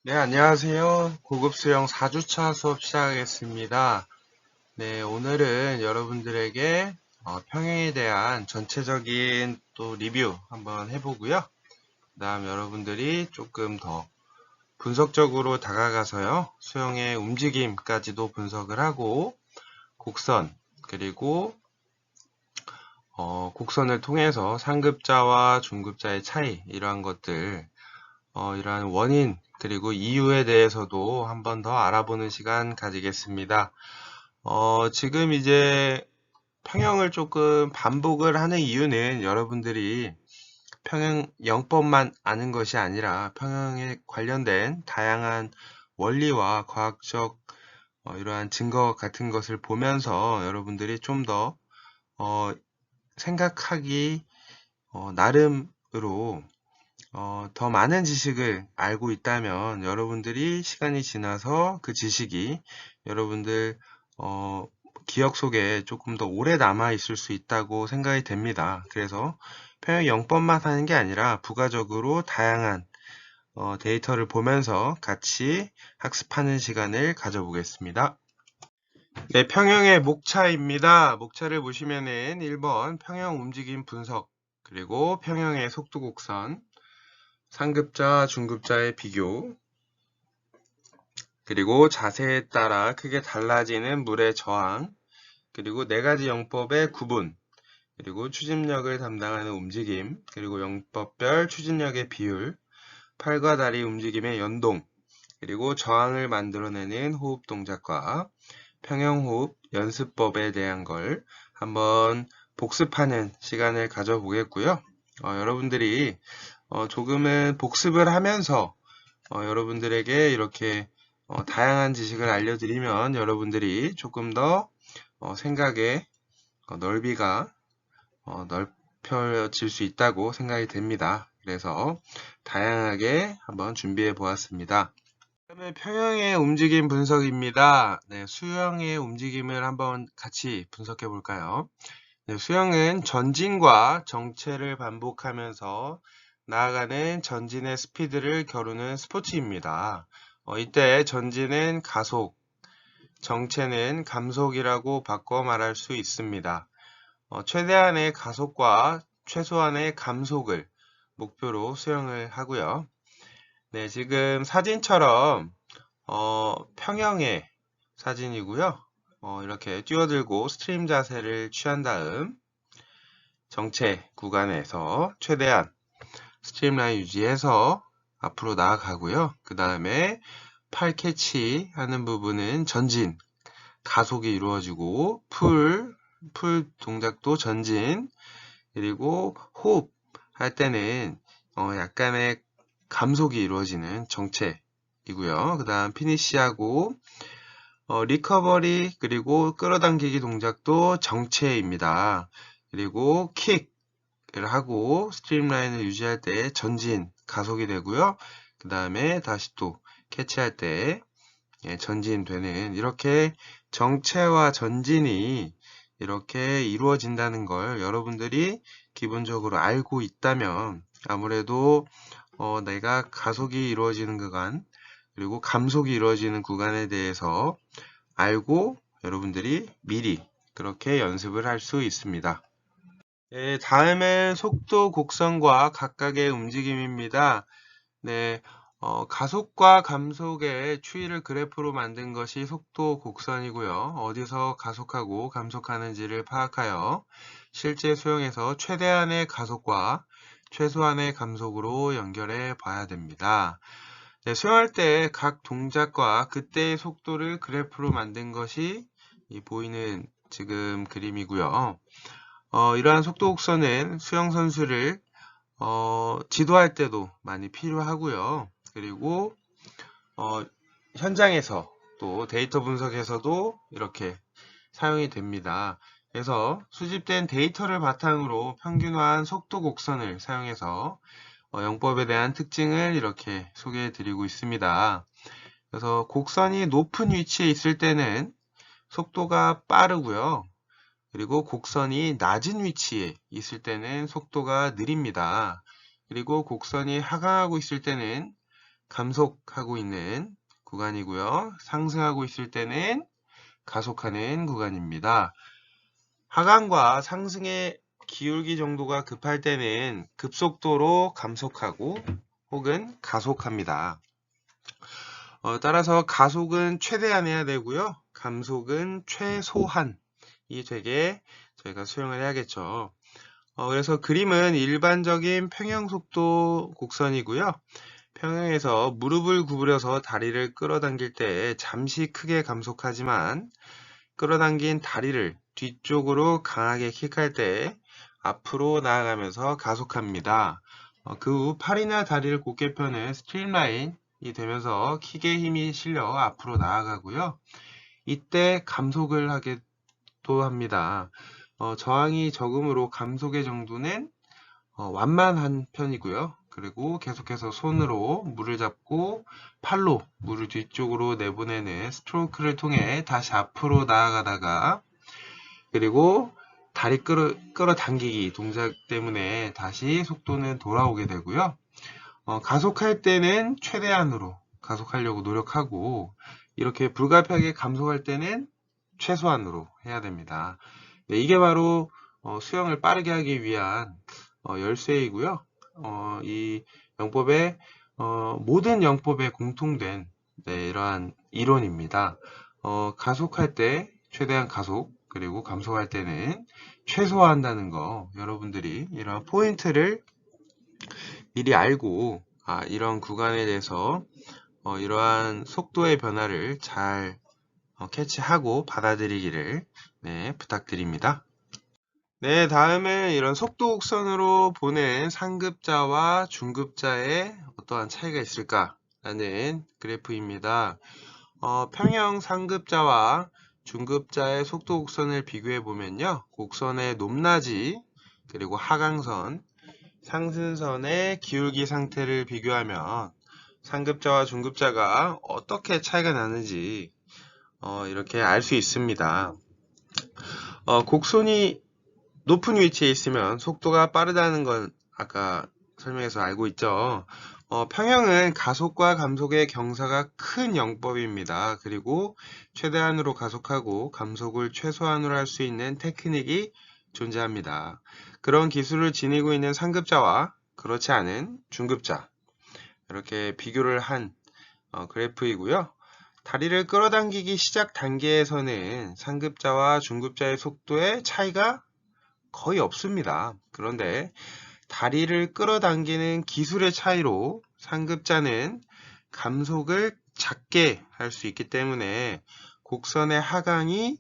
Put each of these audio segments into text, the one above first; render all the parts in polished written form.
네, 안녕하세요. 고급 수영 4주차 수업 시작하겠습니다. 네, 오늘은 여러분들에게 평행에 대한 전체적인 또 리뷰 한번 해보고요. 그 다음 여러분들이 조금 더 분석적으로 다가가서요. 수영의 움직임까지도 분석을 하고 곡선, 그리고 곡선을 통해서 상급자와 중급자의 차이, 이러한 것들, 이러한 원인 그리고 이유에 대해서도 한번 더 알아보는 시간 가지겠습니다. 지금 이제 평형을 조금 반복을 하는 이유는 여러분들이 평형 영법만 아는 것이 아니라 평형에 관련된 다양한 원리와 과학적 이러한 증거 같은 것을 보면서 여러분들이 좀 더 생각하기 나름으로 더 많은 지식을 알고 있다면 여러분들이 시간이 지나서 그 지식이 여러분들 어, 기억 속에 조금 더 오래 남아 있을 수 있다고 생각이 됩니다. 그래서 평형 영법만 하는 게 아니라 부가적으로 다양한 데이터를 보면서 같이 학습하는 시간을 가져보겠습니다. 네, 평형의 목차입니다. 목차를 보시면은 1번 평형 움직임 분석, 그리고 평형의 속도 곡선, 상급자, 중급자의 비교, 그리고 자세에 따라 크게 달라지는 물의 저항, 그리고 네 가지 영법의 구분, 그리고 추진력을 담당하는 움직임, 그리고 영법별 추진력의 비율, 팔과 다리 움직임의 연동, 그리고 저항을 만들어내는 호흡 동작과 평형호흡 연습법에 대한 걸 한번 복습하는 시간을 가져보겠고요. 여러분들이 조금은 복습을 하면서 여러분들에게 이렇게 다양한 지식을 알려드리면 여러분들이 조금 더 생각의 넓이가 넓혀질 수 있다고 생각이 됩니다. 그래서 다양하게 한번 준비해 보았습니다. 그다음에 평형의 움직임 분석입니다. 네, 수영의 움직임을 한번 같이 분석해 볼까요? 네, 수영은 전진과 정체를 반복하면서 나아가는 전진의 스피드를 겨루는 스포츠입니다. 이때 전진은 가속, 정체는 감속이라고 바꿔 말할 수 있습니다. 최대한의 가속과 최소한의 감속을 목표로 수영을 하고요. 네, 지금 사진처럼 평형의 사진이고요. 이렇게 뛰어들고 스트림 자세를 취한 다음 정체 구간에서 최대한 스트림라인 유지해서 앞으로 나아가고요. 그 다음에 팔 캐치하는 부분은 전진, 가속이 이루어지고 풀 동작도 전진, 그리고 호흡 할 때는 약간의 감속이 이루어지는 정체이고요. 그 다음 피니시하고 리커버리 그리고 끌어당기기 동작도 정체입니다. 그리고 킥을 하고 스트림라인을 유지할 때 전진, 가속이 되고요. 그 다음에 다시 또 캐치할 때 전진되는, 이렇게 정체와 전진이 이렇게 이루어진다는 걸 여러분들이 기본적으로 알고 있다면 아무래도 내가 가속이 이루어지는 구간 그리고 감속이 이루어지는 구간에 대해서 알고 여러분들이 미리 그렇게 연습을 할 수 있습니다. 네, 다음은 속도 곡선과 각각의 움직임입니다. 네, 가속과 감속의 추이를 그래프로 만든 것이 속도 곡선이고요. 어디서 가속하고 감속하는지를 파악하여 실제 수영에서 최대한의 가속과 최소한의 감속으로 연결해 봐야 됩니다. 네, 수영할 때 각 동작과 그때의 속도를 그래프로 만든 것이 이 보이는 지금 그림이고요. 이러한 속도 곡선은 수영 선수를 지도할 때도 많이 필요하고요. 그리고 현장에서 또 데이터 분석에서도 이렇게 사용이 됩니다. 그래서 수집된 데이터를 바탕으로 평균화한 속도 곡선을 사용해서 영법에 대한 특징을 이렇게 소개해 드리고 있습니다. 그래서 곡선이 높은 위치에 있을 때는 속도가 빠르고요. 그리고 곡선이 낮은 위치에 있을 때는 속도가 느립니다. 그리고 곡선이 하강하고 있을 때는 감속하고 있는 구간이고요. 상승하고 있을 때는 가속하는 구간입니다. 하강과 상승의 기울기 정도가 급할 때는 급속도로 감속하고 혹은 가속합니다. 따라서 가속은 최대한 해야 되고요. 감속은 최소한 이 되게 저희가 수용을 해야겠죠. 그래서 그림은 일반적인 평형속도 곡선이고요. 평형에서 무릎을 구부려서 다리를 끌어당길 때 잠시 크게 감속하지만 끌어당긴 다리를 뒤쪽으로 강하게 킥할 때 앞으로 나아가면서 가속합니다. 그 후 팔이나 다리를 곧게 펴는 스트림라인이 되면서 킥에 힘이 실려 앞으로 나아가고요. 이때 감속을 하기도 합니다. 저항이 적음으로 감속의 정도는 완만한 편이고요. 그리고 계속해서 손으로 물을 잡고 팔로 물을 뒤쪽으로 내보내는 스트로크를 통해 다시 앞으로 나아가다가 그리고 다리 끌어당기기 동작 때문에 다시 속도는 돌아오게 되고요. 가속할 때는 최대한으로 가속하려고 노력하고 이렇게 불가피하게 감속할 때는 최소한으로 해야 됩니다. 네, 이게 바로 수영을 빠르게 하기 위한 열쇠이고요. 이 영법의 모든 영법에 공통된 이러한 이론입니다. 가속할 때 최대한 가속 그리고 감속할 때는 최소화한다는 거 여러분들이 이런 포인트를 미리 알고 이런 구간에 대해서 이러한 속도의 변화를 잘 캐치하고 받아들이기를 부탁드립니다. 네, 다음은 이런 속도 곡선으로 보는 상급자와 중급자의 어떠한 차이가 있을까라는 그래프입니다. 평형 상급자와 중급자의 속도 곡선을 비교해 보면요. 곡선의 높낮이 그리고 하강선, 상승선의 기울기 상태를 비교하면 상급자와 중급자가 어떻게 차이가 나는지 이렇게 알 수 있습니다. 곡선이 높은 위치에 있으면 속도가 빠르다는 건 아까 설명해서 알고 있죠. 평형은 가속과 감속의 경사가 큰 영법입니다. 그리고 최대한으로 가속하고 감속을 최소한으로 할 수 있는 테크닉이 존재합니다. 그런 기술을 지니고 있는 상급자와 그렇지 않은 중급자 이렇게 비교를 한 그래프이고요. 다리를 끌어당기기 시작 단계에서는 상급자와 중급자의 속도의 차이가 거의 없습니다. 그런데 다리를 끌어당기는 기술의 차이로 상급자는 감속을 작게 할 수 있기 때문에 곡선의 하강이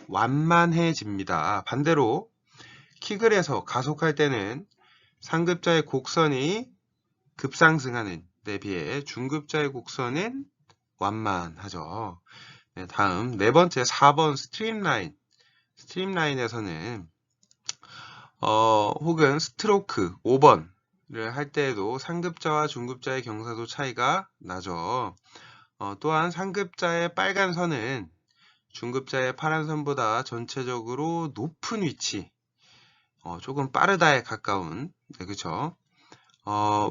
완만해집니다. 반대로 킥을 해서 가속할 때는 상급자의 곡선이 급상승하는 데 비해 중급자의 곡선은 완만하죠. 다음 네 번째 4번 스트림라인. 스트림라인에서는 혹은 스트로크 5번을 할 때에도 상급자와 중급자의 경사도 차이가 나죠. 또한 상급자의 빨간 선은 중급자의 파란 선보다 전체적으로 높은 위치, 조금 빠르다에 가까운, 네, 그쵸?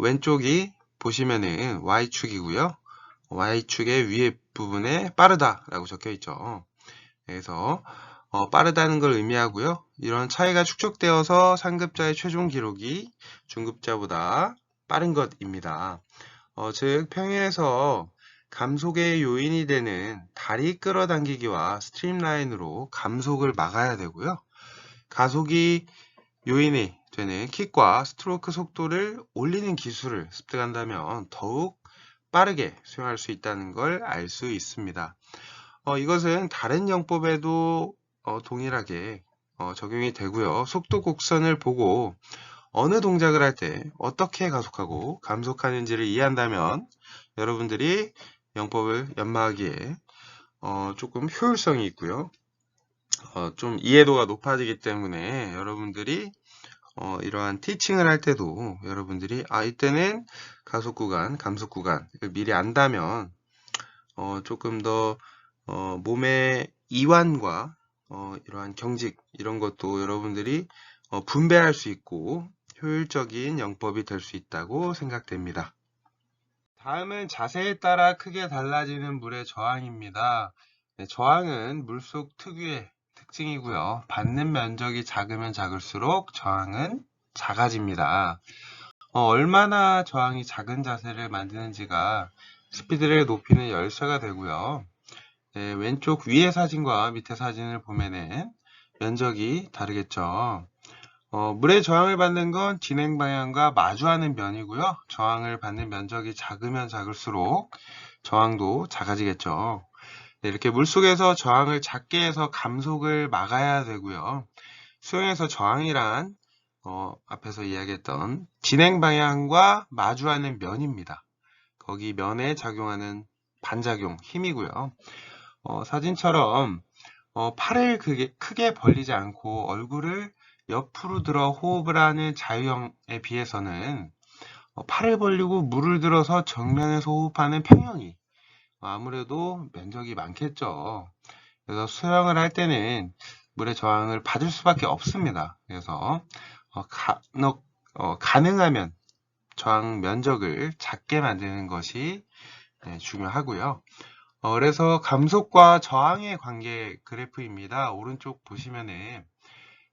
왼쪽이 보시면은 Y축이고요. Y축의 위에 부분에 빠르다라고 적혀 있죠. 그래서 빠르다는 걸 의미하고요. 이런 차이가 축적되어서 상급자의 최종 기록이 중급자보다 빠른 것입니다. 즉 평행에서 감속의 요인이 되는 다리 끌어당기기와 스트림라인으로 감속을 막아야 되고요. 가속이 요인이 되는 킥과 스트로크 속도를 올리는 기술을 습득한다면 더욱 빠르게 수행할 수 있다는 걸 알 수 있습니다. 이것은 다른 영법에도 동일하게 적용이 되고요. 속도 곡선을 보고 어느 동작을 할 때 어떻게 가속하고 감속하는지를 이해한다면 여러분들이 영법을 연마하기에 조금 효율성이 있고요. 좀 이해도가 높아지기 때문에 여러분들이 이러한 티칭을 할 때도 여러분들이 이때는 가속 구간, 감속 구간을 미리 안다면 조금 더 몸의 이완과 이러한 경직 이런 것도 여러분들이 분배할 수 있고 효율적인 영법이 될 수 있다고 생각됩니다. 다음은 자세에 따라 크게 달라지는 물의 저항입니다. 네, 저항은 물속 특유의 특징이고요. 받는 면적이 작으면 작을수록 저항은 작아집니다. 얼마나 저항이 작은 자세를 만드는지가 스피드를 높이는 열쇠가 되고요. 네, 왼쪽 위의 사진과 밑에 사진을 보면은 면적이 다르겠죠. 물의 저항을 받는 건 진행 방향과 마주하는 면이고요. 저항을 받는 면적이 작으면 작을수록 저항도 작아지겠죠. 네, 이렇게 물속에서 저항을 작게 해서 감속을 막아야 되고요. 수영에서 저항이란 앞에서 이야기했던 진행 방향과 마주하는 면입니다. 거기 면에 작용하는 반작용, 힘이고요. 사진처럼 팔을 크게 벌리지 않고 얼굴을 옆으로 들어 호흡을 하는 자유형에 비해서는 팔을 벌리고 물을 들어서 정면에서 호흡하는 평형이 아무래도 면적이 많겠죠. 그래서 수영을 할 때는 물의 저항을 받을 수밖에 없습니다. 그래서 가능하면 저항 면적을 작게 만드는 것이 중요하고요. 그래서 감속과 저항의 관계 그래프입니다. 오른쪽 보시면은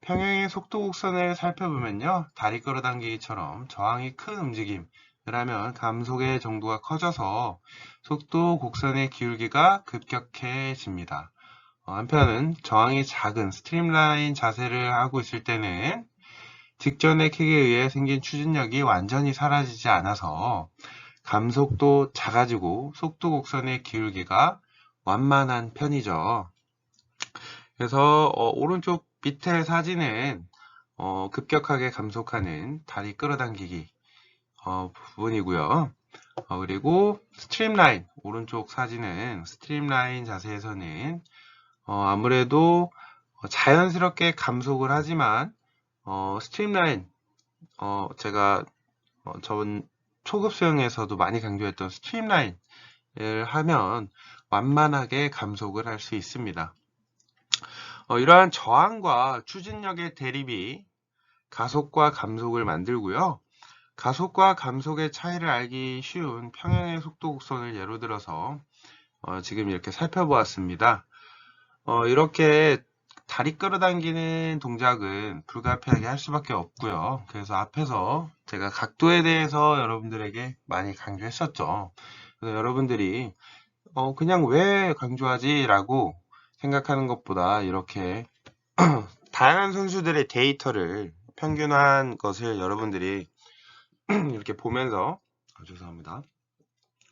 평형의 속도 곡선을 살펴보면요. 다리 끌어당기기처럼 저항이 큰 움직임을 하면 감속의 정도가 커져서 속도 곡선의 기울기가 급격해집니다. 한편 저항이 작은 스트림라인 자세를 하고 있을 때는 직전의 킥에 의해 생긴 추진력이 완전히 사라지지 않아서 감속도 작아지고 속도 곡선의 기울기가 완만한 편이죠. 그래서 오른쪽 밑에 사진은 급격하게 감속하는 다리 끌어당기기 부분이고요. 그리고 스트림라인, 오른쪽 사진은 스트림라인 자세에서는 아무래도 자연스럽게 감속을 하지만 스트림라인, 제가 저번 초급 수영에서도 많이 강조했던 스트림라인을 하면 완만하게 감속을 할 수 있습니다. 이러한 저항과 추진력의 대립이 가속과 감속을 만들고요. 가속과 감속의 차이를 알기 쉬운 평형의 속도 곡선을 예로 들어서 지금 이렇게 살펴보았습니다. 이렇게 다리 끌어당기는 동작은 불가피하게 할 수밖에 없고요. 그래서 앞에서 제가 각도에 대해서 여러분들에게 많이 강조했었죠. 그래서 여러분들이 그냥 왜 강조하지? 라고 생각하는 것보다 이렇게 다양한 선수들의 데이터를 평균한 것을 여러분들이 이렇게 보면서 죄송합니다.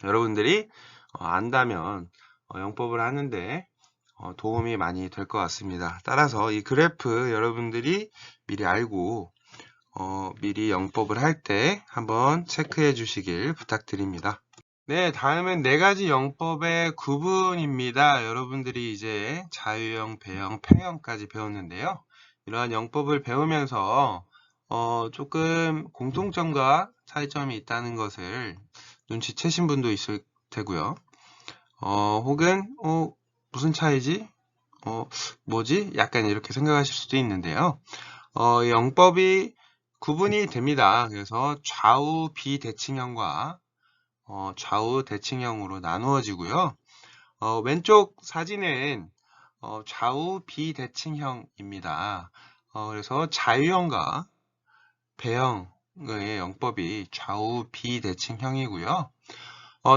여러분들이 안다면 영법을 하는데 도움이 많이 될 것 같습니다. 따라서 이 그래프 여러분들이 미리 알고 미리 영법을 할 때 한번 체크해 주시길 부탁드립니다. 네, 다음은 4가지 영법의 구분입니다. 여러분들이 이제 자유형, 배형, 평형까지 배웠는데요. 이러한 영법을 배우면서 조금 공통점과 차이점이 있다는 것을 눈치채신 분도 있을 테고요. 혹은 무슨 차이지? 뭐지? 약간 이렇게 생각하실 수도 있는데요. 영법이 구분이 됩니다. 그래서 좌우 비대칭형과 좌우 대칭형으로 나누어지고요. 왼쪽 사진은 좌우 비대칭형입니다. 그래서 자유형과 배형의 영법이 좌우 비대칭형이고요.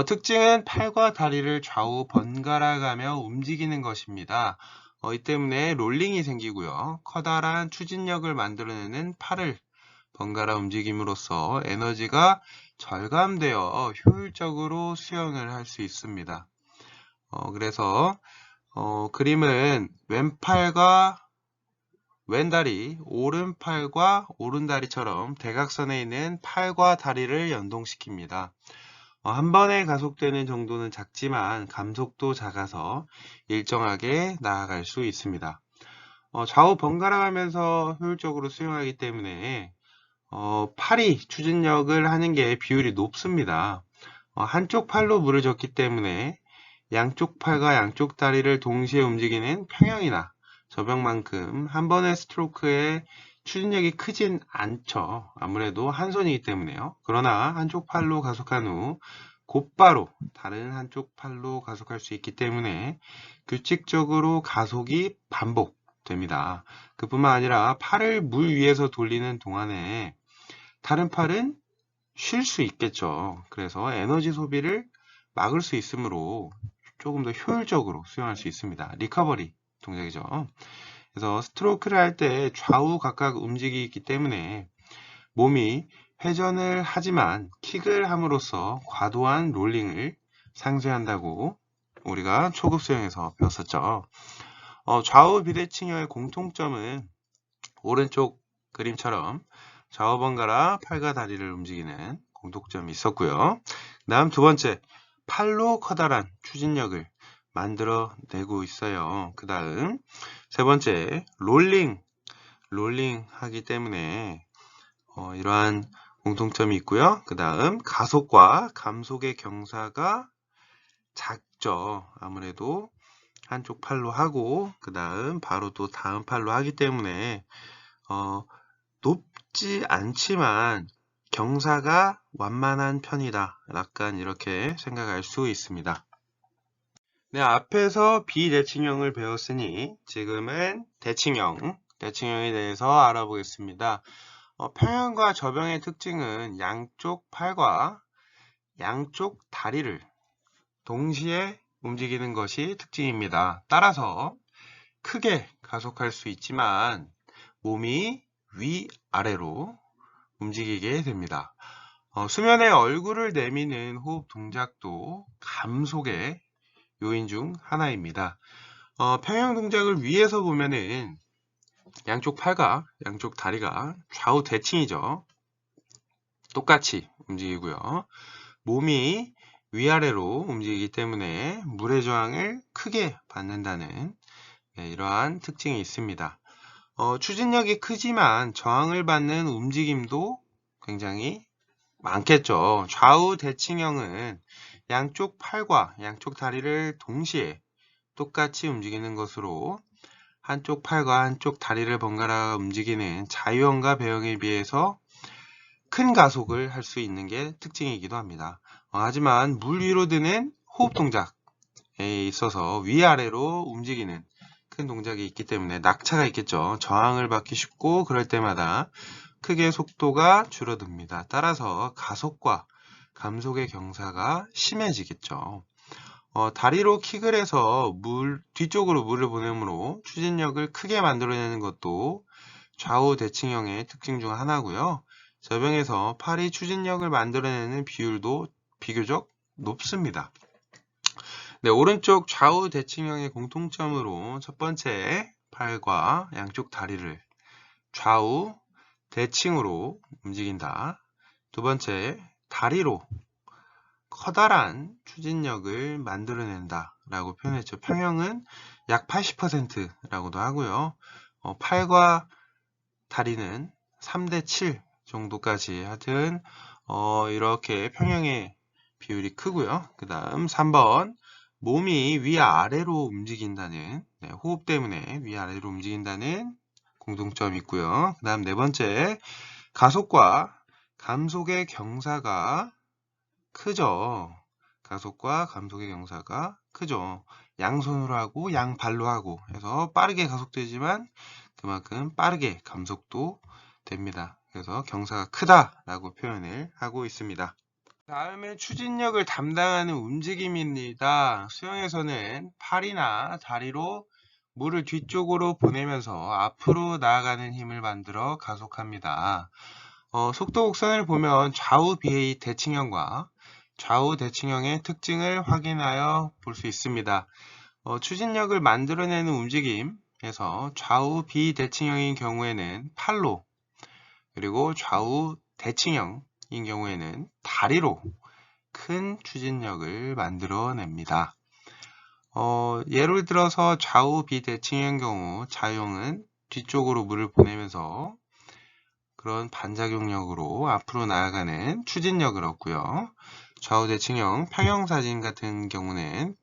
특징은 팔과 다리를 좌우 번갈아 가며 움직이는 것입니다. 이 때문에 롤링이 생기고요. 커다란 추진력을 만들어내는 팔을 번갈아 움직임으로써 에너지가 절감되어 효율적으로 수영을 할 수 있습니다. 그래서 그림은 왼다리, 오른팔과 오른다리처럼 대각선에 있는 팔과 다리를 연동시킵니다. 한 번에 가속되는 정도는 작지만 감속도 작아서 일정하게 나아갈 수 있습니다. 좌우 번갈아 가면서 효율적으로 수영하기 때문에 팔이 추진력을 하는 게 비율이 높습니다. 한쪽 팔로 물을 젓기 때문에 양쪽 팔과 양쪽 다리를 동시에 움직이는 평형이나 저병만큼 한 번의 스트로크에 추진력이 크진 않죠. 아무래도 한 손이기 때문에요. 그러나 한쪽 팔로 가속한 후 곧바로 다른 한쪽 팔로 가속할 수 있기 때문에 규칙적으로 가속이 반복됩니다. 그뿐만 아니라 팔을 물 위에서 돌리는 동안에 다른 팔은 쉴 수 있겠죠. 그래서 에너지 소비를 막을 수 있으므로 조금 더 효율적으로 수행할 수 있습니다. 리커버리 동작이죠. 그래서 스트로크를 할 때 좌우 각각 움직이기 때문에 몸이 회전을 하지만 킥을 함으로써 과도한 롤링을 상쇄한다고 우리가 초급 수영에서 배웠었죠. 좌우 비대칭형의 공통점은 오른쪽 그림처럼 좌우 번갈아 팔과 다리를 움직이는 공통점이 있었고요. 다음 두 번째, 팔로 커다란 추진력을 만들어내고 있어요. 그 다음 세 번째, 롤링 하기 때문에 이러한 공통점이 있고요. 그 다음 가속과 감속의 경사가 작죠. 아무래도 한쪽 팔로 하고 그 다음 바로 또 다음 팔로 하기 때문에 높지 않지만 경사가 완만한 편이다. 약간 이렇게 생각할 수 있습니다. 네, 앞에서 비대칭형을 배웠으니 지금은 대칭형에 대해서 알아보겠습니다. 평형과 저병의 특징은 양쪽 팔과 양쪽 다리를 동시에 움직이는 것이 특징입니다. 따라서 크게 가속할 수 있지만 몸이 위아래로 움직이게 됩니다. 수면에 얼굴을 내미는 호흡 동작도 감속의 요인 중 하나입니다. 평형 동작을 위에서 보면은 양쪽 팔과 양쪽 다리가 좌우 대칭이죠. 똑같이 움직이고요. 몸이 위아래로 움직이기 때문에 물의 저항을 크게 받는다는 이러한 특징이 있습니다. 추진력이 크지만 저항을 받는 움직임도 굉장히 많겠죠. 좌우 대칭형은 양쪽 팔과 양쪽 다리를 동시에 똑같이 움직이는 것으로 한쪽 팔과 한쪽 다리를 번갈아 움직이는 자유형과 배형에 비해서 큰 가속을 할 수 있는 게 특징이기도 합니다. 하지만 물 위로 드는 호흡 동작에 있어서 위아래로 움직이는 큰 동작이 있기 때문에 낙차가 있겠죠. 저항을 받기 쉽고 그럴 때마다 크게 속도가 줄어듭니다. 따라서 가속과 감속의 경사가 심해지겠죠. 다리로 킥을 해서 뒤쪽으로 물을 보내므로 추진력을 크게 만들어내는 것도 좌우 대칭형의 특징 중 하나고요. 저병에서 팔이 추진력을 만들어내는 비율도 비교적 높습니다. 네, 오른쪽 좌우 대칭형의 공통점으로 첫 번째, 팔과 양쪽 다리를 좌우 대칭으로 움직인다. 두 번째, 다리로 커다란 추진력을 만들어낸다 라고 표현했죠. 평형은 약 80%라고도 하고요. 팔과 다리는 3대 7 정도까지 하여튼 이렇게 평형의 비율이 크고요. 그 다음 3번, 몸이 위아래로 움직인다는 호흡 때문에 위아래로 움직인다는 공통점이 있고요. 그 다음 네 번째, 가속과 감속의 경사가 크죠. 가속과 감속의 경사가 크죠. 양손으로 하고 양발로 하고 해서 빠르게 가속되지만 그만큼 빠르게 감속도 됩니다. 그래서 경사가 크다라고 표현을 하고 있습니다. 다음에 추진력을 담당하는 움직임입니다. 수영에서는 팔이나 다리로 물을 뒤쪽으로 보내면서 앞으로 나아가는 힘을 만들어 가속합니다. 속도 곡선을 보면 좌우 비의 대칭형과 좌우 대칭형의 특징을 확인하여 볼 수 있습니다. 추진력을 만들어내는 움직임에서 좌우 비대칭형인 경우에는 팔로, 그리고 좌우 대칭형인 경우에는 다리로 큰 추진력을 만들어냅니다. 예를 들어서 좌우 비대칭형인 경우 자유형은 뒤쪽으로 물을 보내면서 그런 반작용력으로 앞으로 나아가는 추진력을 얻고요. 좌우 대칭형 평형사진 같은 경우는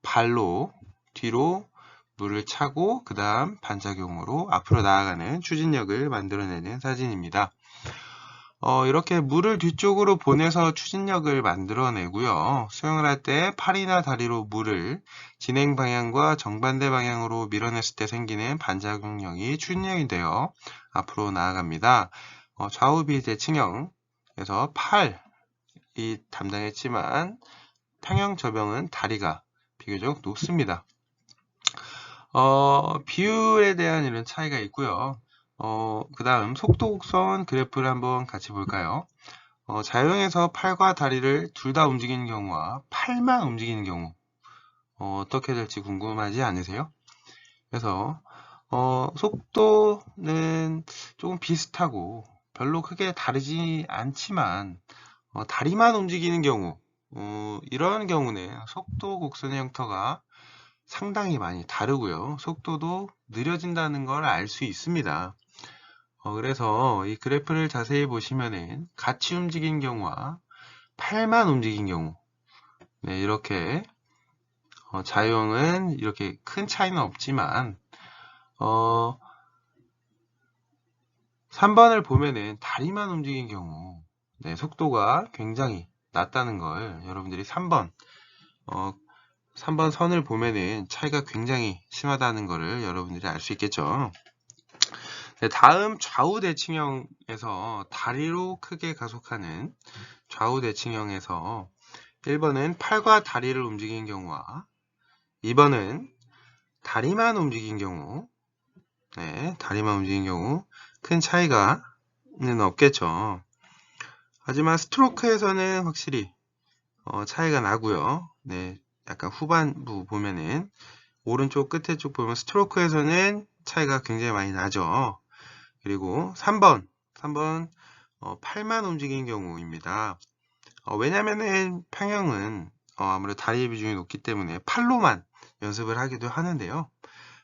발로 뒤로 물을 차고 그 다음 반작용으로 앞으로 나아가는 추진력을 만들어내는 사진입니다. 이렇게 물을 뒤쪽으로 보내서 추진력을 만들어내고요. 수영을 할 때 팔이나 다리로 물을 진행 방향과 정반대 방향으로 밀어냈을 때 생기는 반작용력이 추진력이 되어 앞으로 나아갑니다. 좌우 비대칭형에서 팔이 담당했지만 평형 저병은 다리가 비교적 높습니다. 비율에 대한 이런 차이가 있고요. 그 다음 속도 곡선 그래프를 한번 같이 볼까요? 자유형에서 팔과 다리를 둘 다 움직이는 경우와 팔만 움직이는 경우 어떻게 될지 궁금하지 않으세요? 그래서 속도는 조금 비슷하고 별로 크게 다르지 않지만 다리만 움직이는 경우 이런 경우는 속도 곡선의 형태가 상당히 많이 다르고요. 속도도 느려진다는 걸 알 수 있습니다. 그래서 이 그래프를 자세히 보시면은 같이 움직인 경우와 팔만 움직인 경우 네, 이렇게 자유형은 이렇게 큰 차이는 없지만 3번을 보면은 다리만 움직인 경우 네, 속도가 굉장히 낮다는 걸 여러분들이 3번 선을 보면은 차이가 굉장히 심하다는 것을 여러분들이 알 수 있겠죠. 네, 다음 좌우 대칭형에서 다리로 크게 가속하는 좌우 대칭형에서 1번은 팔과 다리를 움직이는 경우와 2번은 다리만 움직인 경우 네, 다리만 움직인 경우 큰 차이가는 없겠죠. 하지만 스트로크에서는 확실히 차이가 나고요. 네, 약간 후반부 보면은 오른쪽 끝에 쪽 보면 스트로크에서는 차이가 굉장히 많이 나죠. 그리고 3번 팔만 움직이는 경우입니다. 왜냐면은 평형은 아무래도 다리의 비중이 높기 때문에 팔로만 연습을 하기도 하는데요.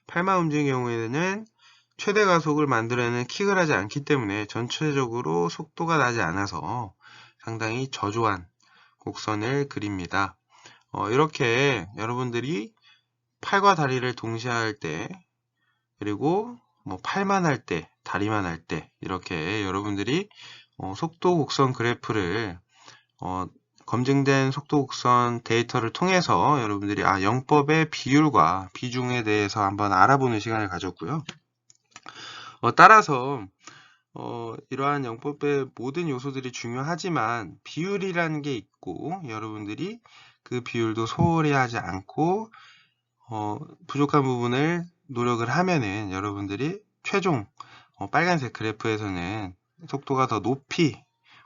팔만 움직이는 경우에는 최대 가속을 만들어내는 킥을 하지 않기 때문에 전체적으로 속도가 나지 않아서 상당히 저조한 곡선을 그립니다. 이렇게 여러분들이 팔과 다리를 동시에 할 때, 그리고 뭐 팔만 할 때, 다리만 할 때, 이렇게 여러분들이 속도 곡선 그래프를 검증된 속도 곡선 데이터를 통해서 여러분들이 영법의 비율과 비중에 대해서 한번 알아보는 시간을 가졌고요. 따라서 이러한 영법의 모든 요소들이 중요하지만 비율이라는 게 있고 여러분들이 그 비율도 소홀히 하지 않고 부족한 부분을 노력을 하면은 여러분들이 최종 빨간색 그래프에서는 속도가 더 높이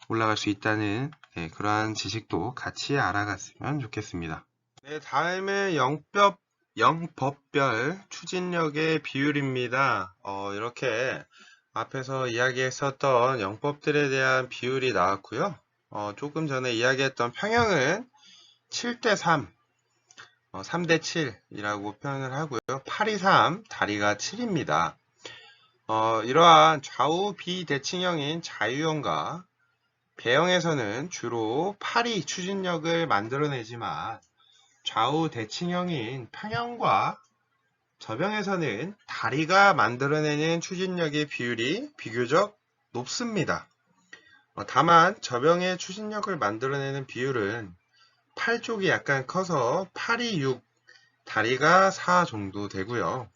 올라갈 수 있다는 그러한 지식도 같이 알아갔으면 좋겠습니다. 네, 다음은 영법별 추진력의 비율입니다. 이렇게 앞에서 이야기했었던 영법들에 대한 비율이 나왔고요. 조금 전에 이야기했던 평형은 7대3, 3대7이라고 표현을 하고요. 8이3, 다리가 7입니다. 이러한 좌우 비대칭형인 자유형과 배형에서는 주로 팔이 추진력을 만들어내지만 좌우 대칭형인 평형과 저병에서는 다리가 만들어내는 추진력의 비율이 비교적 높습니다. 다만 저병의 추진력을 만들어내는 비율은 팔 쪽이 약간 커서 팔이 6, 다리가 4 정도 되고요.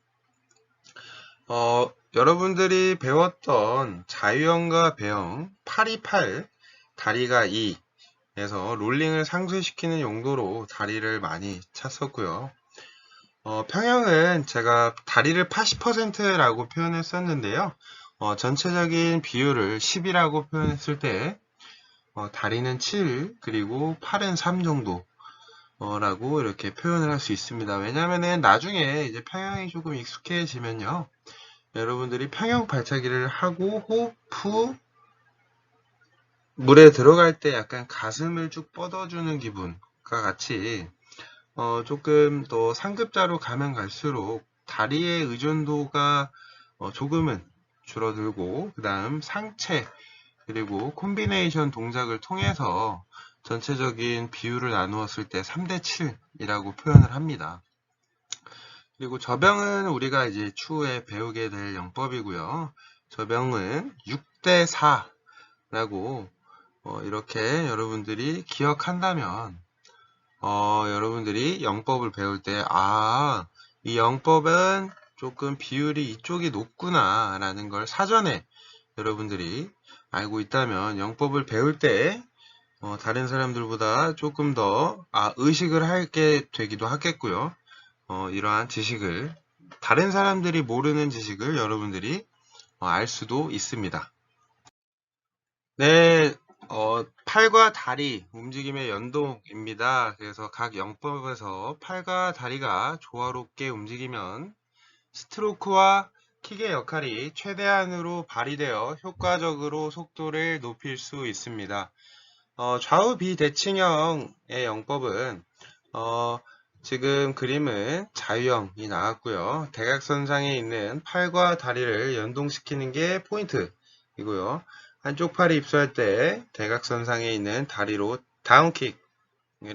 여러분들이 배웠던 자유형과 배형, 팔이 8, 다리가 2 에서 롤링을 상쇄시키는 용도로 다리를 많이 찼었고요. 평형은 제가 다리를 80%라고 표현했었는데요. 전체적인 비율을 10이라고 표현했을 때 다리는 7 그리고 팔은 3 정도라고 이렇게 표현을 할 수 있습니다. 왜냐면은 나중에 이제 평형이 조금 익숙해지면요. 여러분들이 평형 발차기를 하고 호흡 후 물에 들어갈 때 약간 가슴을 쭉 뻗어주는 기분과 같이 조금 더 상급자로 가면 갈수록 다리의 의존도가 조금은 줄어들고 그 다음 상체 그리고 콤비네이션 동작을 통해서 전체적인 비율을 나누었을 때 3대7이라고 표현을 합니다. 그리고 저병은 우리가 이제 추후에 배우게 될 영법이고요. 저병은 6대4 라고 이렇게 여러분들이 기억한다면 여러분들이 영법을 배울 때 이 영법은 조금 비율이 이쪽이 높구나 라는 걸 사전에 여러분들이 알고 있다면 영법을 배울 때 다른 사람들보다 조금 더 의식을 하게 되기도 하겠고요. 이러한 지식을 다른 사람들이 모르는 지식을 여러분들이 알 수도 있습니다. 네, 팔과 다리 움직임의 연동입니다. 그래서 각 영법에서 팔과 다리가 조화롭게 움직이면 스트로크와 킥의 역할이 최대한으로 발휘되어 효과적으로 속도를 높일 수 있습니다. 좌우 비대칭형의 영법은 지금 그림은 자유형이 나왔고요. 대각선상에 있는 팔과 다리를 연동시키는 게 포인트이고요. 한쪽 팔이 입수할 때 대각선상에 있는 다리로 다운킥을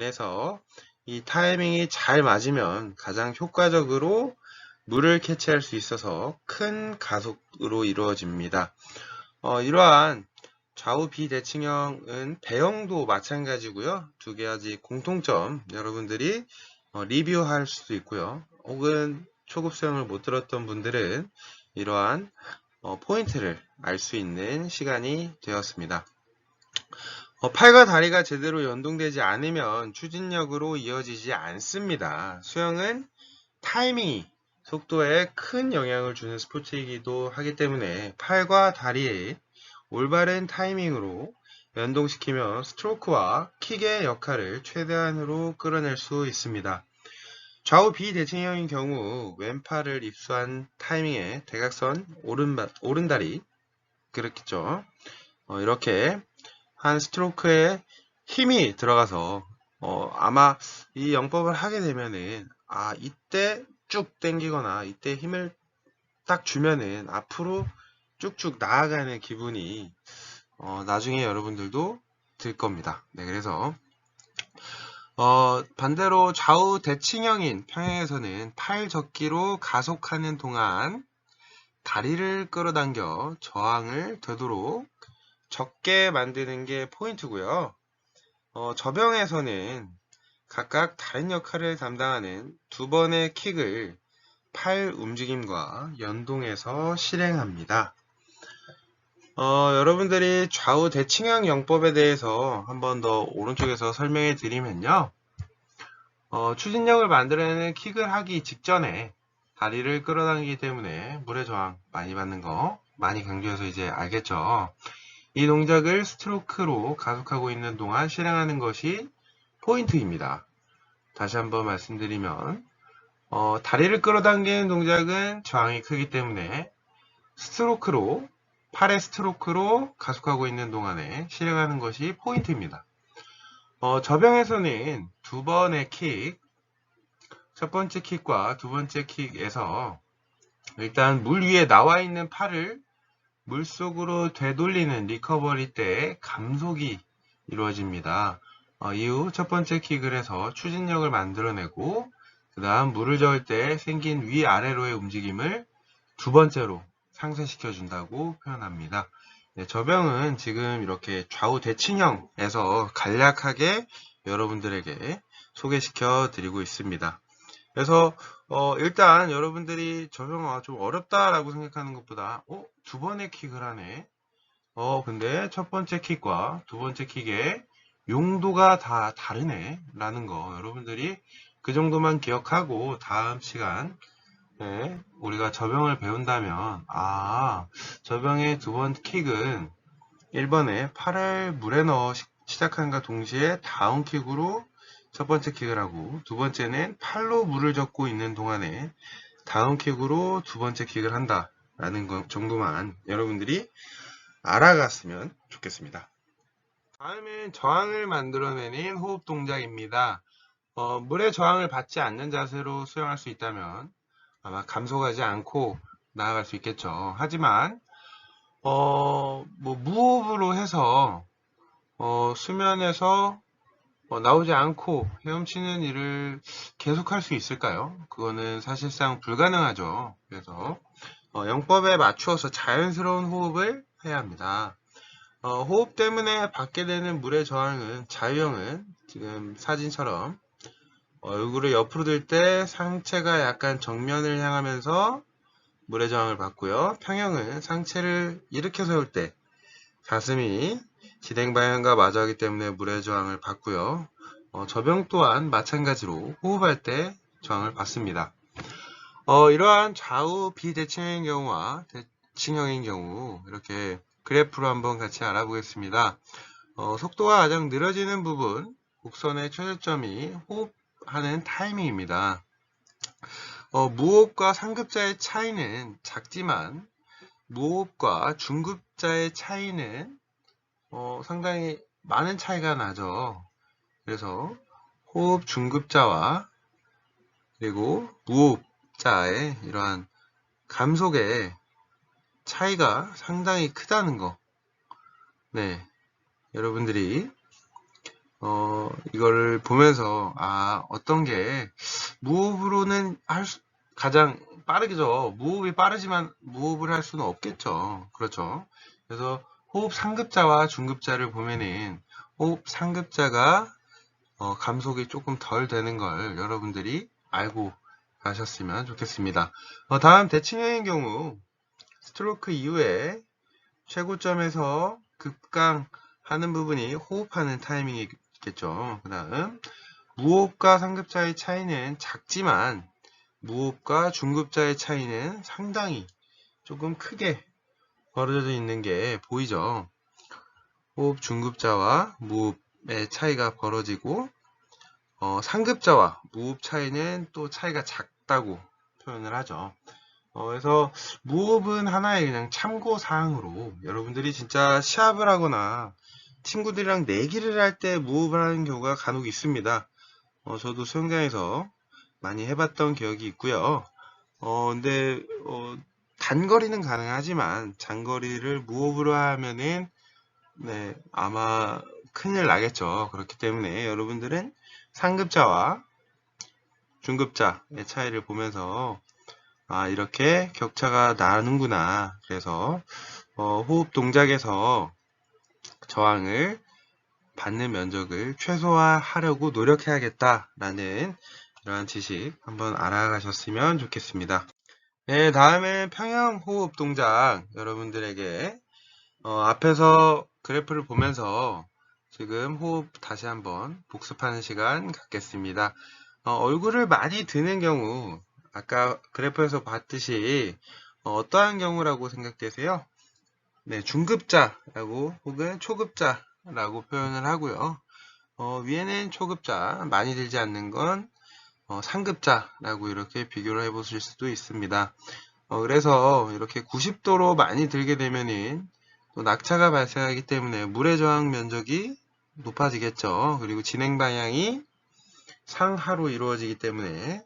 해서 이 타이밍이 잘 맞으면 가장 효과적으로 물을 캐치할 수 있어서 큰 가속으로 이루어집니다. 이러한 좌우 비대칭형은 배형도 마찬가지고요. 두 가지 공통점 여러분들이 리뷰할 수도 있고요. 혹은 초급 수영을 못 들었던 분들은 이러한 포인트를 알 수 있는 시간이 되었습니다. 팔과 다리가 제대로 연동되지 않으면 추진력으로 이어지지 않습니다. 수영은 타이밍이 속도에 큰 영향을 주는 스포츠이기도 하기 때문에 팔과 다리의 올바른 타이밍으로 연동시키며 스트로크와 킥의 역할을 최대한으로 끌어낼 수 있습니다. 좌우 비대칭형인 경우 왼팔을 입수한 타이밍에 대각선 오른다리 그렇겠죠. 이렇게 한 스트로크에 힘이 들어가서 아마 이 영법을 하게 되면은 이때 쭉 당기거나 이때 힘을 딱 주면은 앞으로 쭉쭉 나아가는 기분이 나중에 여러분들도 들 겁니다. 네, 그래서 반대로 좌우 대칭형인 평행에서는 팔 접기로 가속하는 동안 다리를 끌어당겨 저항을 되도록 적게 만드는 게 포인트고요. 저병에서는 각각 다른 역할을 담당하는 두 번의 킥을 팔 움직임과 연동해서 실행합니다. 여러분들이 좌우 대칭형 영법에 대해서 한 번 더 오른쪽에서 설명해 드리면요. 추진력을 만들어내는 킥을 하기 직전에 다리를 끌어당기기 때문에 물의 저항 많이 받는 거 많이 강조해서 이제 알겠죠. 이 동작을 스트로크로 가속하고 있는 동안 실행하는 것이 포인트입니다. 다시 한번 말씀드리면 다리를 끌어당기는 동작은 저항이 크기 때문에 팔의 스트로크로 가속하고 있는 동안에 실행하는 것이 포인트입니다. 저병에서는 두 번의 킥, 첫 번째 킥과 두 번째 킥에서 일단 물 위에 나와 있는 팔을 물속으로 되돌리는 리커버리 때 감속이 이루어집니다. 이후 첫 번째 킥을 해서 추진력을 만들어내고 그 다음 물을 저을 때 생긴 위아래로의 움직임을 두 번째로 상쇄시켜 준다고 표현합니다. 네, 저병은 지금 이렇게 좌우 대칭형에서 간략하게 여러분들에게 소개시켜 드리고 있습니다. 그래서 일단 여러분들이 저병 좀 어렵다라고 생각하는 것보다 두 번의 킥을 하네. 근데 첫 번째 킥과 두 번째 킥의 용도가 다 다르네 라는 거 여러분들이 그 정도만 기억하고 다음 시간 우리가 저병을 배운다면 저병의 두 번 킥은 1번에 팔을 물에 넣어 시작한과 동시에 다운킥으로 첫 번째 킥을 하고 두 번째는 팔로 물을 젓고 있는 동안에 다운킥으로 두 번째 킥을 한다 라는 것 정도만 여러분들이 알아갔으면 좋겠습니다. 다음은 저항을 만들어내는 호흡 동작입니다. 물의 저항을 받지 않는 자세로 수영할 수 있다면 아마 감속하지 않고 나아갈 수 있겠죠. 하지만 무호흡으로 해서 수면에서 나오지 않고 헤엄치는 일을 계속할 수 있을까요? 그거는 사실상 불가능하죠. 그래서 영법에 맞추어서 자연스러운 호흡을 해야 합니다. 호흡 때문에 받게 되는 물의 저항은 자유형은 지금 사진처럼 얼굴을 옆으로 들 때 상체가 약간 정면을 향하면서 물의 저항을 받고요. 평형은 상체를 일으켜 세울 때 가슴이 진행 방향과 마주하기 때문에 물의 저항을 받고요. 저병 또한 마찬가지로 호흡할 때 저항을 받습니다. 이러한 좌우 비대칭형인 경우와 대칭형인 경우 이렇게 그래프로 한번 같이 알아보겠습니다. 속도가 가장 느려지는 부분, 곡선의 최저점이 호흡하는 타이밍입니다. 무호흡과 상급자의 차이는 작지만 무호흡과 중급자의 차이는 상당히 많은 차이가 나죠. 그래서 호흡 중급자와 그리고 무호흡자의 이러한 감속의 차이가 상당히 크다는 거. 네, 여러분들이 이거를 보면서 어떤 게 무호흡으로는 가장 빠르겠죠. 무호흡이 빠르지만 무호흡을 할 수는 없겠죠. 그렇죠. 그래서 호흡 상급자와 중급자를 보면은 호흡 상급자가 감속이 조금 덜 되는 걸 여러분들이 알고 가셨으면 좋겠습니다. 다음 대칭형의 경우 스트로크 이후에 최고점에서 급강하는 부분이 호흡하는 타이밍이겠죠. 그 다음 무호흡과 상급자의 차이는 작지만 무호흡과 중급자의 차이는 상당히 조금 크게 벌어져 있는 게 보이죠. 호흡 중급자와 무호흡의 차이가 벌어지고 상급자와 무호흡 차이는 또 차이가 작다고 표현을 하죠. 그래서 무호흡은 하나의 그냥 참고사항으로 여러분들이 진짜 시합을 하거나 친구들이랑 내기를 할 때 무호흡을 하는 경우가 간혹 있습니다. 저도 수영장에서 많이 해봤던 기억이 있고요. 근데 단거리는 가능하지만 장거리를 무호흡으로 하면은 네, 아마 큰일 나겠죠. 그렇기 때문에 여러분들은 상급자와 중급자의 차이를 보면서 이렇게 격차가 나는구나. 그래서 호흡 동작에서 저항을 받는 면적을 최소화하려고 노력해야겠다라는 이러한 지식 한번 알아가셨으면 좋겠습니다. 네, 다음에 평형 호흡 동작 여러분들에게 앞에서 그래프를 보면서 지금 호흡 다시 한번 복습하는 시간 갖겠습니다. 얼굴을 많이 드는 경우 아까 그래프에서 봤듯이 어떠한 경우라고 생각되세요? 네, 중급자라고 혹은 초급자라고 표현을 하고요. 위에는 초급자, 많이 들지 않는 건 상급자라고 이렇게 비교를 해보실 수도 있습니다. 그래서 이렇게 90도로 많이 들게 되면은 또 낙차가 발생하기 때문에 물의 저항 면적이 높아지겠죠. 그리고 진행 방향이 상하로 이루어지기 때문에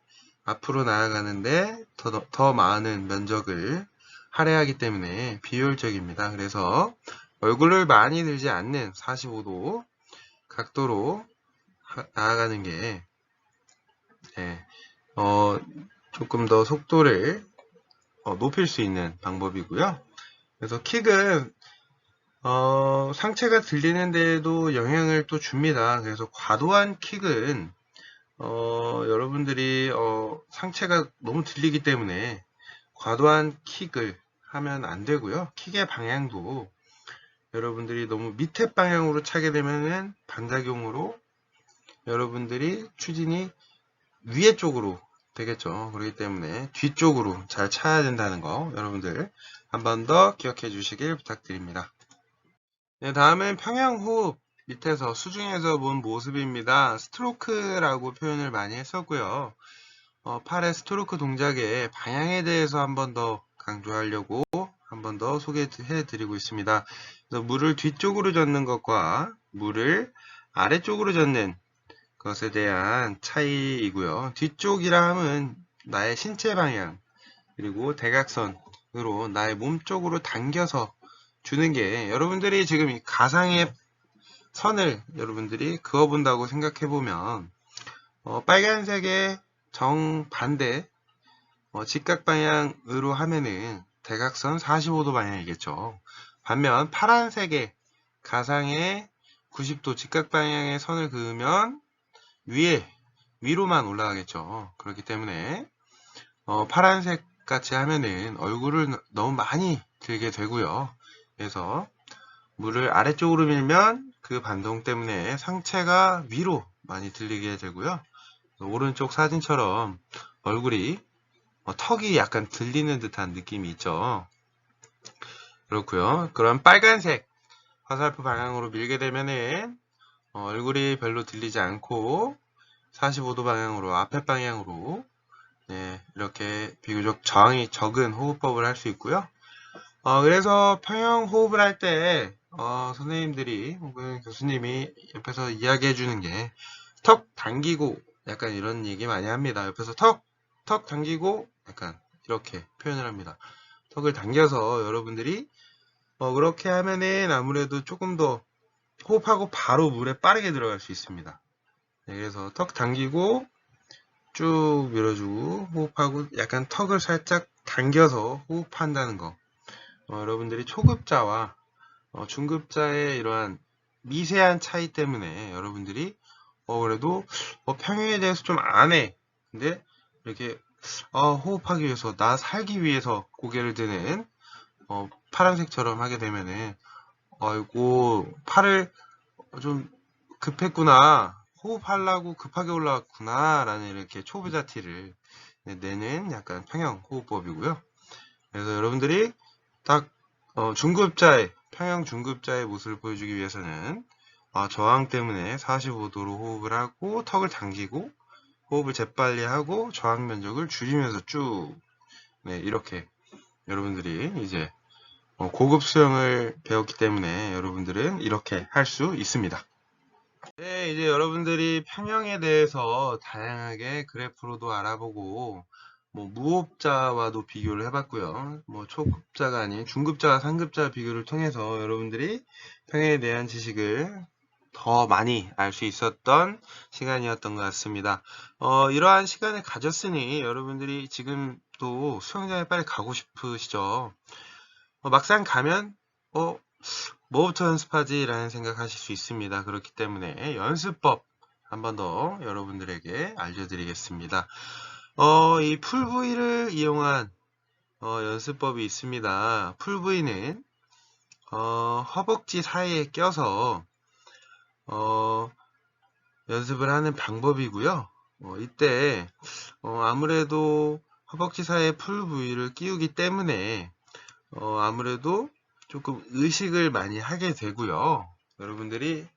앞으로 나아가는데 더 많은 면적을 할애하기 때문에 비효율적입니다. 그래서 얼굴을 많이 들지 않는 45도 각도로 나아가는 게 네, 조금 더 속도를 높일 수 있는 방법이고요. 그래서 킥은 상체가 들리는 데에도 영향을 또 줍니다. 그래서 과도한 킥은 여러분들이 상체가 너무 들리기 때문에 과도한 킥을 하면 안 되고요. 킥의 방향도 여러분들이 너무 밑에 방향으로 차게 되면은 반작용으로 여러분들이 추진이 위에 쪽으로 되겠죠. 그렇기 때문에 뒤쪽으로 잘 차야 된다는 거 여러분들 한 번 더 기억해 주시길 부탁드립니다. 네, 다음은 평형호흡 밑에서 수중에서 본 모습입니다. 스트로크라고 표현을 많이 했었고요. 팔의 스트로크 동작의 방향에 대해서 한 번 더 강조하려고 한 번 더 소개해 드리고 있습니다. 그래서 물을 뒤쪽으로 젓는 것과 물을 아래쪽으로 젓는 것에 대한 차이이고요. 뒤쪽이라 함은 나의 신체 방향 그리고 대각선으로 나의 몸 쪽으로 당겨서 주는 게 여러분들이 지금 이 가상의 선을 여러분들이 그어본다고 생각해 보면 빨간색의 정반대 직각 방향으로 하면은 대각선 45도 방향이겠죠. 반면 파란색의 가상의 90도 직각 방향의 선을 그으면 위로만 올라가겠죠. 그렇기 때문에 파란색 같이 하면은 얼굴을 너무 많이 들게 되고요. 그래서 물을 아래쪽으로 밀면 그 반동 때문에 상체가 위로 많이 들리게 되고요. 오른쪽 사진처럼 얼굴이 턱이 약간 들리는 듯한 느낌이 있죠. 그렇고요. 그럼 빨간색 화살표 방향으로 밀게 되면은 얼굴이 별로 들리지 않고 45도 방향으로 앞에 방향으로 네, 이렇게 비교적 저항이 적은 호흡법을 할 수 있고요. 그래서 평형 호흡을 할 때 선생님들이 혹은 교수님이 옆에서 이야기해 주는 게 턱 당기고 약간 이런 얘기 많이 합니다. 옆에서 턱 당기고 약간 이렇게 표현을 합니다. 턱을 당겨서 여러분들이 그렇게 하면은 아무래도 조금 더 호흡하고 바로 물에 빠르게 들어갈 수 있습니다. 네, 그래서 턱 당기고 쭉 밀어주고 호흡하고 약간 턱을 살짝 당겨서 호흡한다는 거. 여러분들이 초급자와 중급자의 이러한 미세한 차이 때문에 여러분들이 그래도 평형에 대해서 좀 안 해. 근데 이렇게 호흡하기 위해서 나 살기 위해서 고개를 드는 파란색처럼 하게 되면은 아이고 팔을 좀 급했구나. 호흡하려고 급하게 올라왔구나. 라는 이렇게 초보자 티를 내는 약간 평형 호흡법이고요. 그래서 여러분들이 딱 중급자의 평형 중급자의 모습을 보여주기 위해서는 저항 때문에 45도로 호흡을 하고 턱을 당기고 호흡을 재빨리 하고 저항 면적을 줄이면서 쭉 이렇게 여러분들이 이제 고급 수영을 배웠기 때문에 여러분들은 이렇게 할 수 있습니다. 네, 이제 여러분들이 평형에 대해서 다양하게 그래프로도 알아보고 뭐 무호흡자와도 비교를 해봤고요. 뭐 초급자가 아닌 중급자와 상급자 비교를 통해서 여러분들이 평형에 대한 지식을 더 많이 알 수 있었던 시간이었던 것 같습니다. 이러한 시간을 가졌으니 여러분들이 지금 또 수영장에 빨리 가고 싶으시죠? 막상 가면 뭐부터 연습하지? 라는 생각하실 수 있습니다. 그렇기 때문에 연습법 한 번 더 여러분들에게 알려드리겠습니다. 이 풀V를 이용한 연습법이 있습니다. 풀V는 허벅지 사이에 껴서 연습을 하는 방법이고요. 이때 아무래도 허벅지 사이에 풀V를 끼우기 때문에 아무래도 조금 의식을 많이 하게 되고요. 여러분들이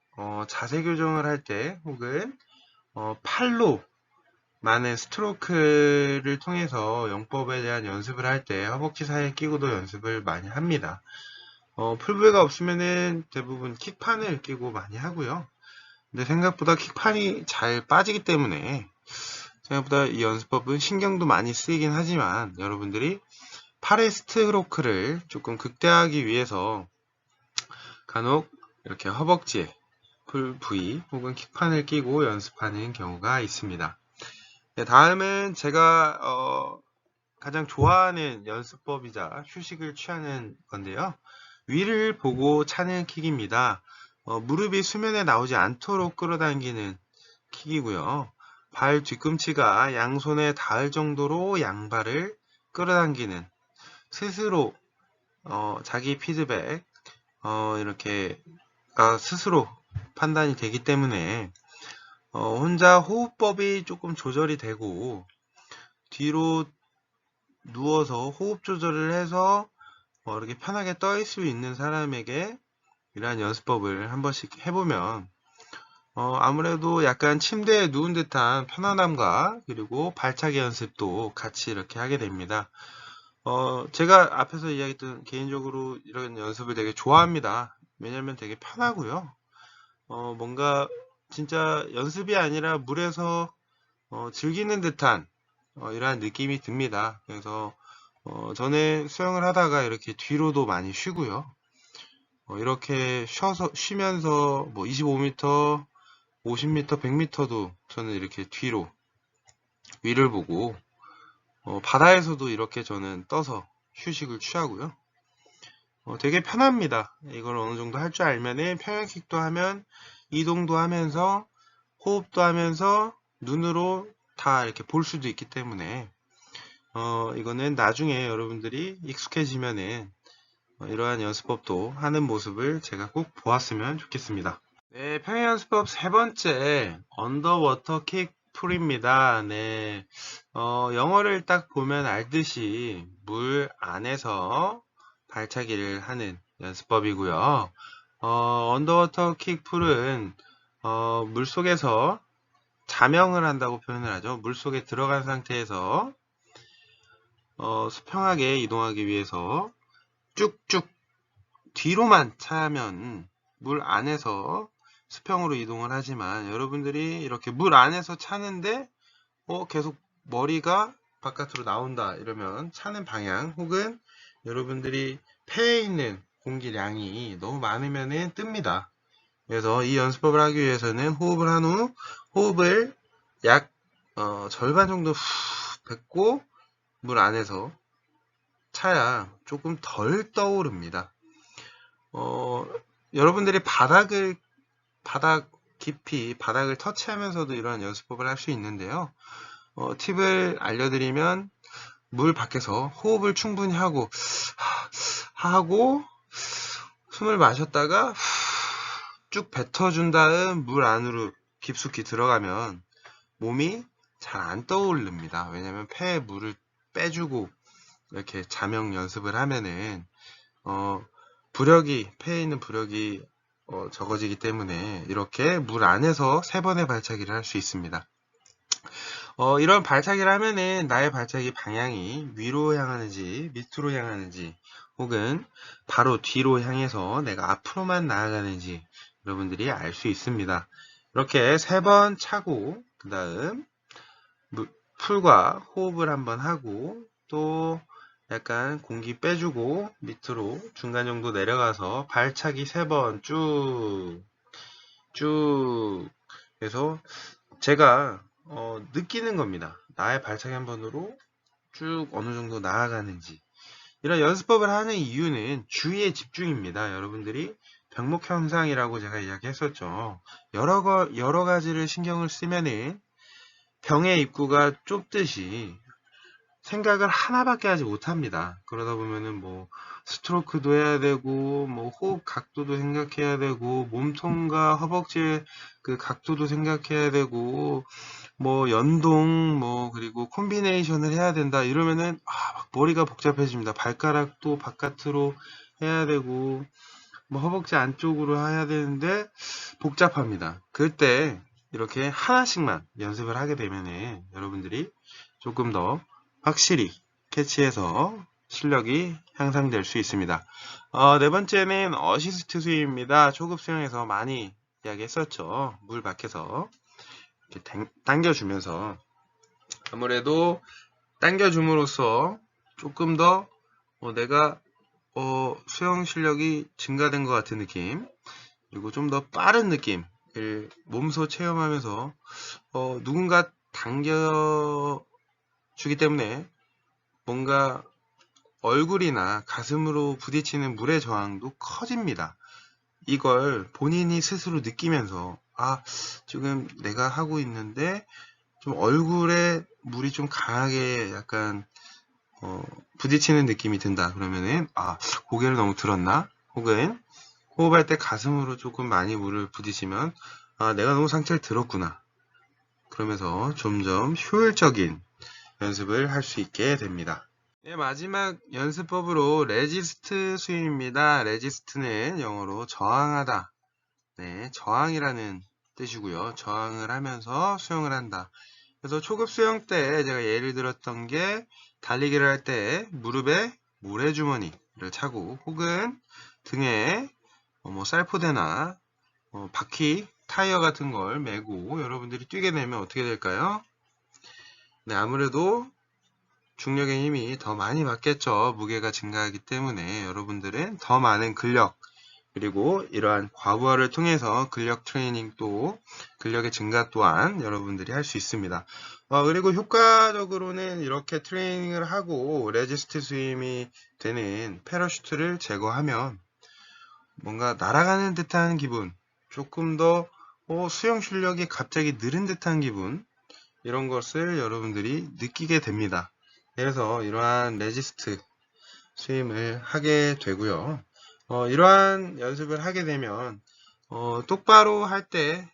자세 교정을 할 때 혹은 팔로 많은 스트로크를 통해서 영법에 대한 연습을 할 때 허벅지 사이에 끼고도 연습을 많이 합니다. 풀브가 없으면은 대부분 킥판을 끼고 많이 하고요. 근데 생각보다 킥판이 잘 빠지기 때문에 생각보다 이 연습법은 신경도 많이 쓰이긴 하지만 여러분들이 팔의 스트로크를 조금 극대화하기 위해서 간혹 이렇게 허벅지에 풀 V 혹은 킥판을 끼고 연습하는 경우가 있습니다. 네, 다음은 제가 가장 좋아하는 연습법이자 휴식을 취하는 건데요. 위를 보고 차는 킥입니다. 무릎이 수면에 나오지 않도록 끌어당기는 킥이고요. 발 뒤꿈치가 양손에 닿을 정도로 양발을 끌어당기는 스스로 자기 피드백 이렇게 스스로 판단이 되기 때문에 혼자 호흡법이 조금 조절이 되고 뒤로 누워서 호흡 조절을 해서 이렇게 편하게 떠 있을 수 있는 사람에게 이러한 연습법을 한 번씩 해보면 아무래도 약간 침대에 누운 듯한 편안함과 그리고 발차기 연습도 같이 이렇게 하게 됩니다. 제가 앞에서 이야기했던 개인적으로 이런 연습을 되게 좋아합니다. 왜냐면 되게 편하고요. 뭔가 진짜 연습이 아니라 물에서 즐기는 듯한 이러한 느낌이 듭니다. 그래서 저는 수영을 하다가 이렇게 뒤로도 많이 쉬고요. 이렇게 쉬면서 뭐 25m, 50m, 100m도 저는 이렇게 뒤로 위를 보고 바다에서도 이렇게 저는 떠서 휴식을 취하고요. 되게 편합니다. 이걸 어느 정도 할 줄 알면은 평행킥도 하면 이동도 하면서 호흡도 하면서 눈으로 다 이렇게 볼 수도 있기 때문에 이거는 나중에 여러분들이 익숙해지면은 이러한 연습법도 하는 모습을 제가 꼭 보았으면 좋겠습니다. 네, 평행연습법 세 번째 언더워터 킥 풀입니다. 네, 영어를 딱 보면 알듯이 물 안에서 발차기를 하는 연습법이고요. 언더워터 킥 풀은 물 속에서 자명을 한다고 표현을 하죠. 물 속에 들어간 상태에서 수평하게 이동하기 위해서 쭉쭉 뒤로만 차면 물 안에서 수평으로 이동을 하지만 여러분들이 이렇게 물 안에서 차는데 계속 머리가 바깥으로 나온다 이러면 차는 방향 혹은 여러분들이 폐에 있는 공기량이 너무 많으면 뜹니다. 그래서 이 연습법을 하기 위해서는 호흡을 한 후 호흡을 약 절반 정도 후 뱉고 물 안에서 차야 조금 덜 떠오릅니다. 여러분들이 바닥 깊이 바닥을 터치하면서도 이런 연습법을 할 수 있는데요. 팁을 알려드리면 물 밖에서 호흡을 충분히 하고 숨을 마셨다가 쭉 뱉어준 다음 물 안으로 깊숙이 들어가면 몸이 잘 안 떠오릅니다. 왜냐면 폐에 물을 빼주고 이렇게 자명 연습을 하면은 폐에 있는 부력이 적어지기 때문에 이렇게 물 안에서 3번의 발차기를 할 수 있습니다. 이런 발차기를 하면은 나의 발차기 방향이 위로 향하는지 밑으로 향하는지 혹은 바로 뒤로 향해서 내가 앞으로만 나아가는지 여러분들이 알 수 있습니다. 이렇게 3번 차고 그 다음 풀과 호흡을 한번 하고 또 약간 공기 빼주고 밑으로 중간 정도 내려가서 발차기 3번 쭉 해서 제가 느끼는 겁니다. 나의 발차기 한 번으로 쭉 어느 정도 나아가는지. 이런 연습법을 하는 이유는 주의의 집중입니다. 여러분들이 병목 현상이라고 제가 이야기했었죠. 여러 가지를 신경을 쓰면은 병의 입구가 좁듯이 생각을 하나밖에 하지 못합니다. 그러다 보면은 뭐 스트로크도 해야 되고 뭐 호흡 각도도 생각해야 되고 몸통과 허벅지의 그 각도도 생각해야 되고 뭐 연동 뭐 그리고 콤비네이션을 해야 된다 이러면은 막 머리가 복잡해집니다. 발가락도 바깥으로 해야 되고 뭐 허벅지 안쪽으로 해야 되는데 복잡합니다. 그때 이렇게 하나씩만 연습을 하게 되면은 여러분들이 조금 더 확실히 캐치해서 실력이 향상될 수 있습니다. 네 번째는 어시스트 스윙입니다. 초급 수영에서 많이 이야기했었죠. 물 밖에서 이렇게 당겨주면서 아무래도 당겨줌으로써 조금 더 내가 수영 실력이 증가된 것 같은 느낌 그리고 좀 더 빠른 느낌을 몸소 체험하면서 누군가 당겨주기 때문에 뭔가 얼굴이나 가슴으로 부딪히는 물의 저항도 커집니다. 이걸 본인이 스스로 느끼면서 지금 내가 하고 있는데 좀 얼굴에 물이 좀 강하게 약간 부딪히는 느낌이 든다. 그러면은 고개를 너무 들었나? 혹은 호흡할 때 가슴으로 조금 많이 물을 부딪히면 내가 너무 상체를 들었구나. 그러면서 점점 효율적인 연습을 할 수 있게 됩니다. 네, 마지막 연습법으로 레지스트 스윙입니다. 레지스트는 영어로 저항하다. 네, 저항이라는 뜻이고요. 저항을 하면서 수영을 한다. 그래서 초급 수영 때 제가 예를 들었던 게 달리기를 할 때 무릎에 모래주머니를 차고 혹은 등에 뭐 쌀포대나 바퀴, 타이어 같은 걸 메고 여러분들이 뛰게 되면 어떻게 될까요? 네, 아무래도 중력의 힘이 더 많이 받겠죠. 무게가 증가하기 때문에 여러분들은 더 많은 근력, 그리고 이러한 과부하를 통해서 근력 트레이닝 또 근력의 증가 또한 여러분들이 할 수 있습니다. 그리고 효과적으로는 이렇게 트레이닝을 하고 레지스트 스윙이 되는 패러슈트를 제거하면 뭔가 날아가는 듯한 기분, 조금 더 수영 실력이 갑자기 늘은 듯한 기분, 이런 것을 여러분들이 느끼게 됩니다. 그래서 이러한 레지스트 스윙을 하게 되고요. 이러한 연습을 하게 되면 똑바로 할 때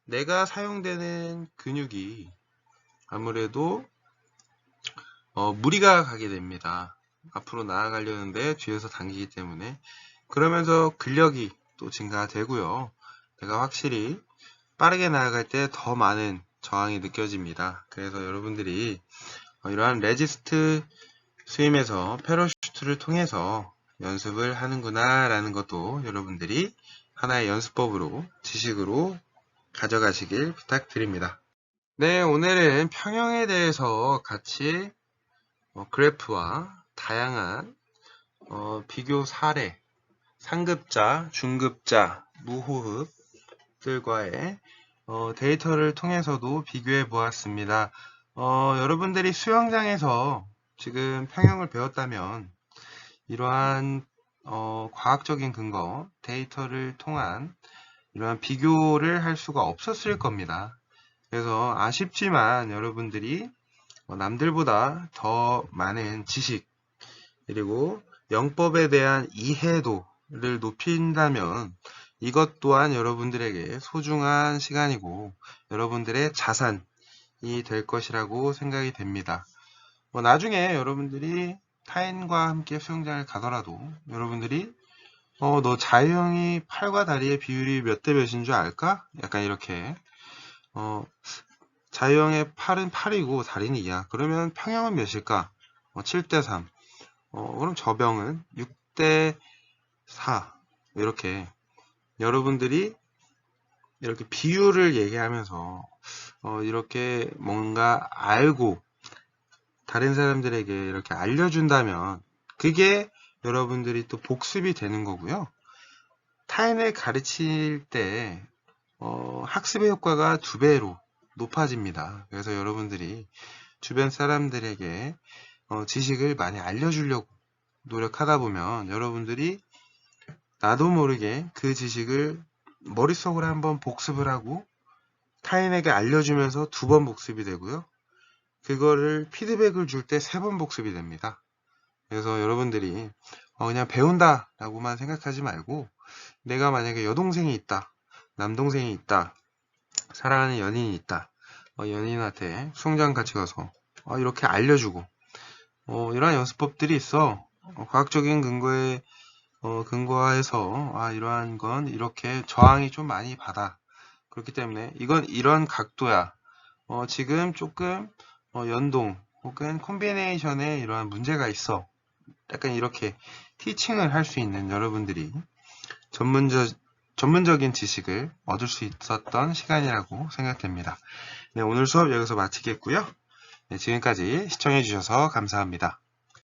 내가 사용되는 근육이 아무래도 무리가 가게 됩니다. 앞으로 나아가려는데 뒤에서 당기기 때문에, 그러면서 근력이 또 증가되고요. 내가 확실히 빠르게 나아갈 때 더 많은 저항이 느껴집니다. 그래서 여러분들이 이러한 레지스트 스윙에서 패러슈트를 통해서 연습을 하는구나 라는 것도 여러분들이 하나의 연습법으로, 지식으로 가져가시길 부탁드립니다. 네, 오늘은 평형에 대해서 같이 그래프와 다양한 비교 사례, 상급자, 중급자, 무호흡들과의 데이터를 통해서도 비교해 보았습니다. 여러분들이 수영장에서 지금 평형을 배웠다면 이러한 과학적인 근거, 데이터를 통한 이러한 비교를 할 수가 없었을 겁니다. 그래서 아쉽지만 여러분들이 남들보다 더 많은 지식, 그리고 영법에 대한 이해도를 높인다면 이것 또한 여러분들에게 소중한 시간이고 여러분들의 자산이 될 것이라고 생각이 됩니다. 나중에 여러분들이 타인과 함께 수영장을 가더라도 여러분들이 너 자유형이 팔과 다리의 비율이 몇 대 몇인 줄 알까? 약간 이렇게 자유형의 팔은 8이고 다리는 2야. 그러면 평형은 몇일까? 7대 3. 그럼 저병은 6대 4. 이렇게 여러분들이 이렇게 비율을 얘기하면서 이렇게 뭔가 알고 다른 사람들에게 이렇게 알려준다면 그게 여러분들이 또 복습이 되는 거고요. 타인을 가르칠 때 학습의 효과가 2배로 높아집니다. 그래서 여러분들이 주변 사람들에게 지식을 많이 알려주려고 노력하다 보면 여러분들이 나도 모르게 그 지식을 머릿속으로 한번 복습을 하고 타인에게 알려주면서 2번 복습이 되고요. 그거를 피드백을 줄 때 3번 복습이 됩니다. 그래서 여러분들이 그냥 배운다 라고만 생각하지 말고 내가 만약에 여동생이 있다, 남동생이 있다, 사랑하는 연인이 있다, 연인한테 수영장 같이 가서 이렇게 알려주고 이러한 연습법들이 있어. 과학적인 근거에 근거해서 이러한 건 이렇게 저항이 좀 많이 받아. 그렇기 때문에 이건 이런 각도야. 지금 조금 연동 혹은 콤비네이션에 이러한 문제가 있어. 약간 이렇게 티칭을 할 수 있는 여러분들이 전문적인 지식을 얻을 수 있었던 시간이라고 생각됩니다. 네, 오늘 수업 여기서 마치겠고요. 네, 지금까지 시청해 주셔서 감사합니다.